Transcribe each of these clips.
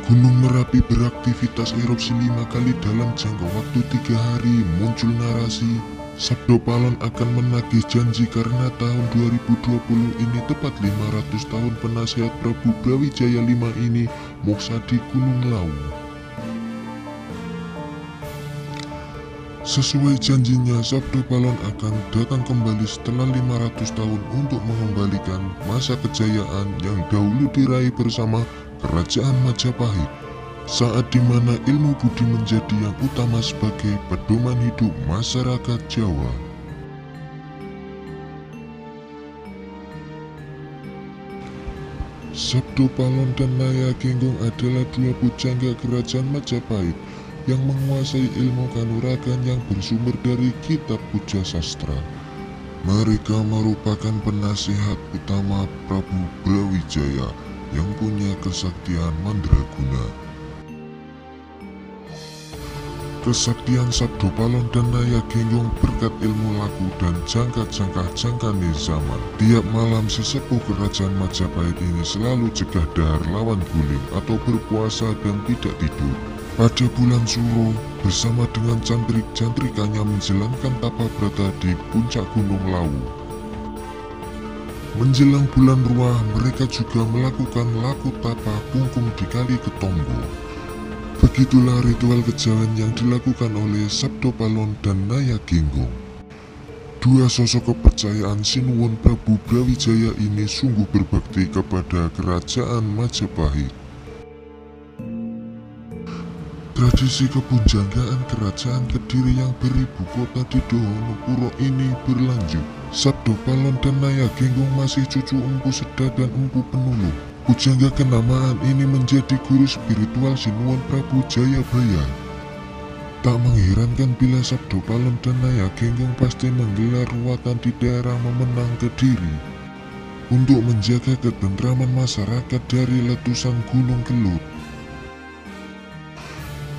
Gunung Merapi beraktivitas erupsi 5 kali dalam jangka waktu 3 hari. Muncul narasi Sabdo Palon akan menagih janji karena tahun 2020 ini tepat 500 tahun penasihat Prabu Brawijaya V ini moksa di Gunung Lawu. Sesuai janjinya, Sabdo Palon akan datang kembali setelah 500 tahun untuk mengembalikan masa kejayaan yang dahulu diraih bersama Kerajaan Majapahit, saat dimana ilmu budi menjadi yang utama sebagai pedoman hidup masyarakat Jawa. Sabdo Palon dan Naya Genggong adalah dua pujangga Kerajaan Majapahit yang menguasai ilmu kanuragan yang bersumber dari kitab puja sastra. Mereka merupakan penasihat utama Prabu Brawijaya yang punya kesaktian mandraguna. Kesaktian Sabdo Palon dan Naya Genggong berkat ilmu laku dan jangka-jangka zaman. Tiap malam sesepuh Kerajaan Majapahit ini selalu cegah dahar lawan guling atau berpuasa dan tidak tidur. Pada bulan Suro, bersama dengan cantrik-cantrikannya menjalankan tapa brata di puncak Gunung Lawu. Menjelang bulan Ruah, mereka juga melakukan laku tapa kungkum di Kali Ketombo. Begitulah ritual kejawen yang dilakukan oleh Sabdo Palon dan Naya Genggong. Dua sosok kepercayaan Sinuwun Prabu Brawijaya ini sungguh berbakti kepada Kerajaan Majapahit. Tradisi kepujanggaan Kerajaan Kediri yang beribu kota di Dohonokuro ini berlanjut. Sabdo Palon dan Naya Genggong masih cucu Empu Seda dan Empu Penuluh. Pujangga kenamaan ini menjadi guru spiritual Sinuwun Prabu Jayabaya. Tak mengherankan bila Sabdo Palon dan Naya Genggong pasti menggelar ruatan di daerah Memenang Kediri untuk menjaga ketentraman masyarakat dari letusan Gunung Kelut.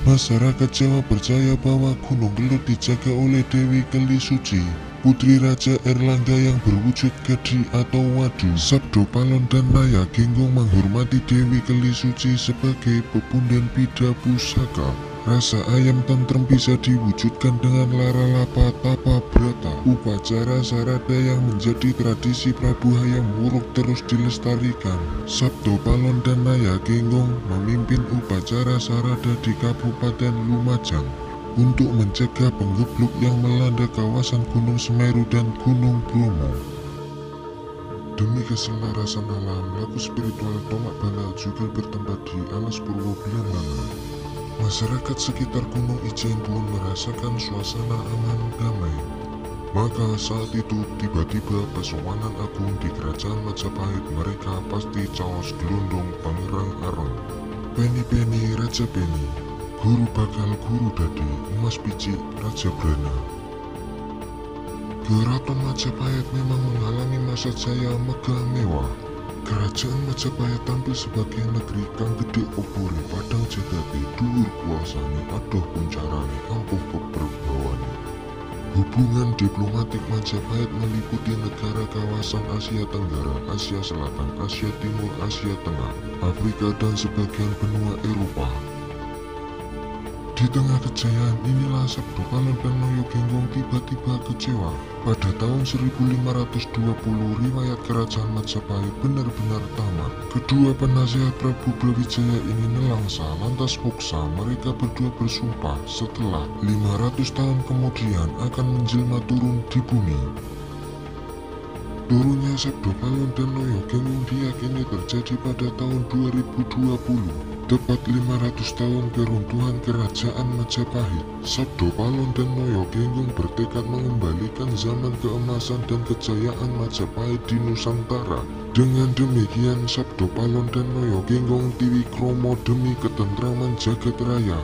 Masyarakat Jawa percaya bahwa Gunung Kelut dijaga oleh Dewi Keli Suci, putri Raja Erlangga yang berwujud gedi atau wadu. Sabdo Palon dan Naya Genggong menghormati Dewi Keli Suci sebagai pepundhen Bida Pusaka. Rasa ayam tentrem bisa diwujudkan dengan laralapa tapa brata. Upacara sarada yang menjadi tradisi Prabu Hayam Wuruk terus dilestarikan. Sabdo Palon dan Naya Genggong memimpin upacara sarada di Kabupaten Lumajang untuk mencegah penggebluk yang melanda kawasan Gunung Semeru dan Gunung Bromo. Demi keselarasan alam, laku spiritual Tomak Bala juga bertempat di Alas Purwo Belambangan. Masyarakat sekitar Gunung Ijen pun merasakan suasana aman damai. Maka saat itu tiba-tiba Pasewanan Agung di Kerajaan Majapahit mereka pasti caos gelondong Pangerang Areng, Peni-Peni Raja Peni, Guru Bakal Guru Dadi, Emas Picik Raja Brana. Keraton Majapahit memang menghalangi masa jaya megah mewah. Kerajaan Majapahit tampil sebagai negeri kang gede opore padang jagate dhuwur kuasane adoh puncarane ampuh peperbawane. Hubungan diplomatik Majapahit meliputi negara kawasan Asia Tenggara, Asia Selatan, Asia Timur, Asia Tengah, Afrika dan sebagian benua Eropa. Di tengah kejayaan inilah Sabdo Palon dan Naya Genggong tiba-tiba kecewa. Pada tahun 1520 riwayat Kerajaan Majapahit benar-benar tamat. Kedua penasihat Prabu Brawijaya ini nelangsa, lantas moksa. Mereka berdua bersumpah setelah 500 tahun kemudian akan menjelma turun di bumi. Turunnya Sabdo Palon dan Naya Genggong diyakini terjadi pada tahun 2020. Tepat 500 tahun keruntuhan Kerajaan Majapahit, Sabdo Palon dan Naya Genggong bertekad mengembalikan zaman keemasan dan kejayaan Majapahit di Nusantara. Dengan demikian, Sabdo Palon dan Naya Genggong triwikromo demi ketentraman jagat raya.